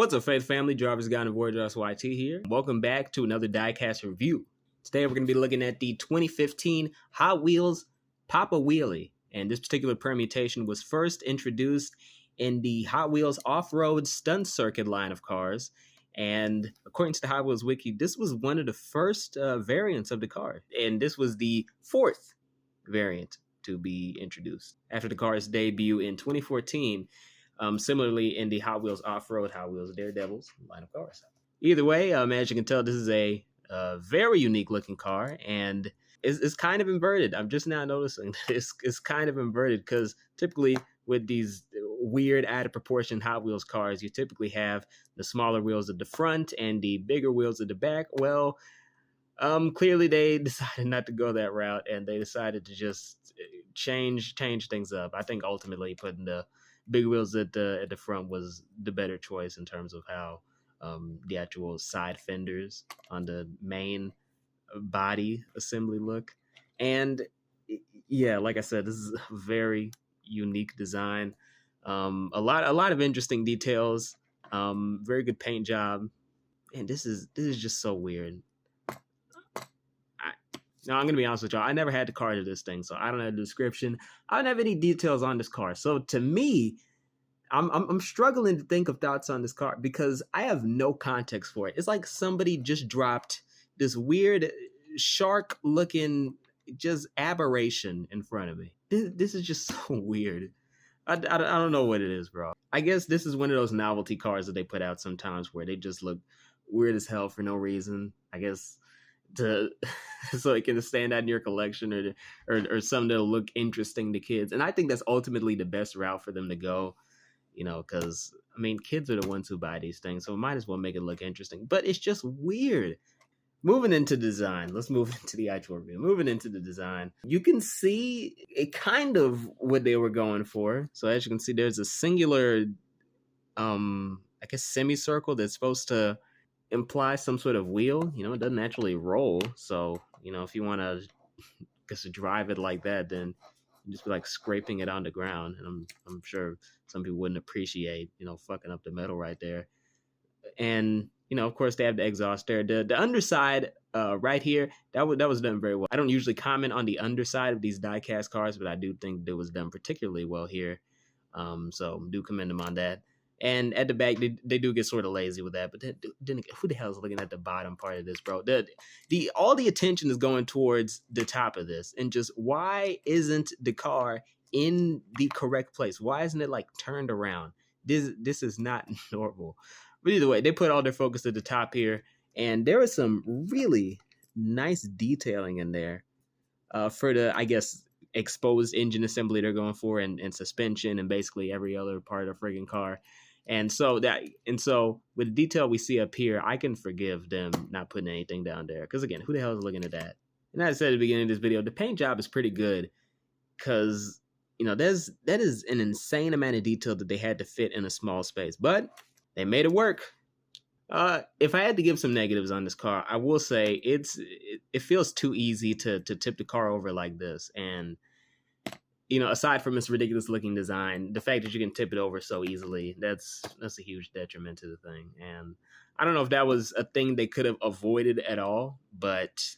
What's up, Faith Family? Driver's Guide and Voyagers YT here. Welcome back to another Diecast review. Today we're going to be looking at the 2015 Hot Wheels Poppa Wheelie. And this particular permutation was first introduced in the Hot Wheels Off-Road Stunt Circuit line of cars. And according to the Hot Wheels Wiki, this was one of the first variants of the car. And this was the fourth variant to be introduced. After the car's debut in 2014, similarly in the Hot Wheels Off-Road Hot Wheels Daredevils line of cars. Either way, as you can tell, this is a very unique looking car, and it's kind of inverted. I'm just now noticing it's kind of inverted because typically with these weird out of proportion Hot Wheels cars, you typically have the smaller wheels at the front and the bigger wheels at the back. Well, clearly they decided not to go that route, and they decided to just change things up. I think ultimately putting the big wheels at the front was the better choice in terms of how the actual side fenders on the main body assembly look. And yeah, like I said, this is a very unique design. A lot of interesting details. Very good paint job. And this is just so weird. Now, I'm going to be honest with y'all. I never had the car to this thing, so I don't have the description. I don't have any details on this car. So to me, I'm struggling to think of thoughts on this car because I have no context for it. It's like somebody just dropped this weird shark-looking just aberration in front of me. This is just so weird. I don't know what it is, bro. I guess this is one of those novelty cars that they put out sometimes where they just look weird as hell for no reason. I guess so it can stand out in your collection or something that'll look interesting to kids. And I think that's ultimately the best route for them to go, you know, because I mean, kids are the ones who buy these things, so might as well make it look interesting. But it's just weird. Moving into design, let's move into the actual review. Moving into the design, you can see it kind of what they were going for. So as you can see, there's a singular, I guess, semicircle that's supposed to imply some sort of wheel. You know, it doesn't actually roll. So, you know, if you want to just drive it like that, then you just be like scraping it on the ground. And I'm sure some people wouldn't appreciate, you know, fucking up the metal right there. And, you know, of course, they have the exhaust there. The underside right here, that was done very well. I don't usually comment on the underside of these die-cast cars, but I do think it was done particularly well here. So do commend them on that. And at the back, they do get sort of lazy with that. But then who the hell is looking at the bottom part of this, bro? All the attention is going towards the top of this. And just why isn't the car in the correct place? Why isn't it like turned around? This is not normal. But either way, they put all their focus at the top here. And there is some really nice detailing in there for the, I guess, exposed engine assembly they're going for and suspension and basically every other part of the friggin' car. And so with the detail we see up here, I can forgive them not putting anything down there. Because again, who the hell is looking at that? And as I said at the beginning of this video, the paint job is pretty good because, you know, that is an insane amount of detail that they had to fit in a small space. But they made it work. If I had to give some negatives on this car, I will say it feels too easy to tip the car over like this. And you know, aside from its ridiculous looking design, the fact that you can tip it over so easily, that's a huge detriment to the thing. And I don't know if that was a thing they could have avoided at all, but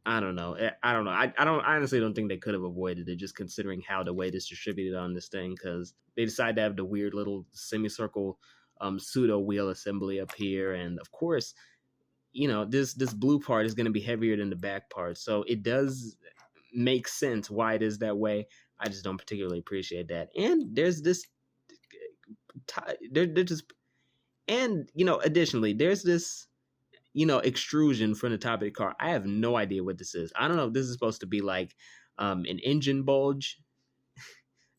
I don't know. I honestly don't think they could have avoided it, just considering how the weight is distributed on this thing, because they decided to have the weird little semicircle pseudo wheel assembly up here. And of course, you know, this blue part is going to be heavier than the back part. So it does make sense why it is that way. I just don't particularly appreciate that. And there's this and you know, additionally, there's this, you know, extrusion from the top of the car. I have no idea what this is. I don't know if this is supposed to be like an engine bulge.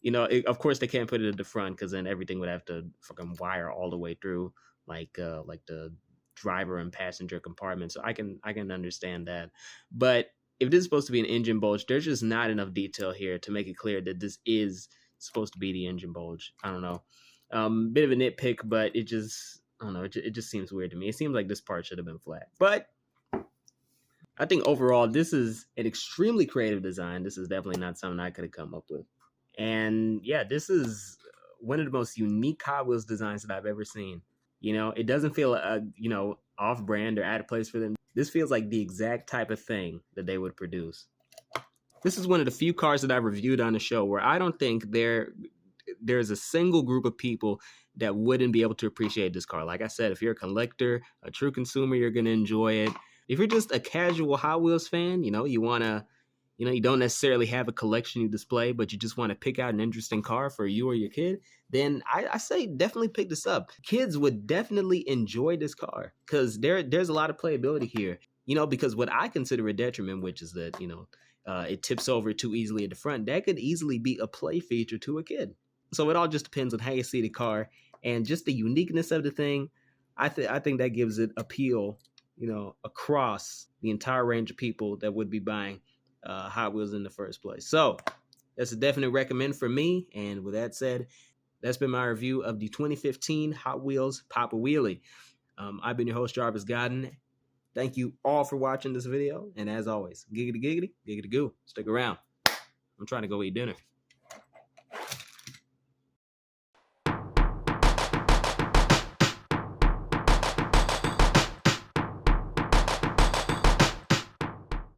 You know, of course they can't put it at the front because then everything would have to fucking wire all the way through, like the driver and passenger compartment. So I can understand that. But if this is supposed to be an engine bulge, there's just not enough detail here to make it clear that this is supposed to be the engine bulge. I don't know. Bit of a nitpick, but it just, I don't know. It just seems weird to me. It seems like this part should have been flat. But I think overall, this is an extremely creative design. This is definitely not something I could have come up with. And yeah, this is one of the most unique Hot Wheels designs that I've ever seen. You know, it doesn't feel off brand or out of place for them. This feels like the exact type of thing that they would produce. This is one of the few cars that I've reviewed on the show where I don't think there's a single group of people that wouldn't be able to appreciate this car. Like I said, if you're a collector, a true consumer, you're going to enjoy it. If you're just a casual Hot Wheels fan, you don't necessarily have a collection you display, but you just want to pick out an interesting car for you or your kid, then I say definitely pick this up. Kids would definitely enjoy this car because there's a lot of playability here. Because what I consider a detriment, which is that, it tips over too easily at the front, that could easily be a play feature to a kid. So it all just depends on how you see the car and just the uniqueness of the thing. I think that gives it appeal, across the entire range of people that would be buying Hot Wheels in the first place. So that's a definite recommend for me. And with that said, that's been my review of the 2015 Hot Wheels Poppa Wheelie. I've been your host, Jarvis Godden. Thank you all for watching this video. And as always, giggity, giggity, giggity goo. Stick around. I'm trying to go eat dinner.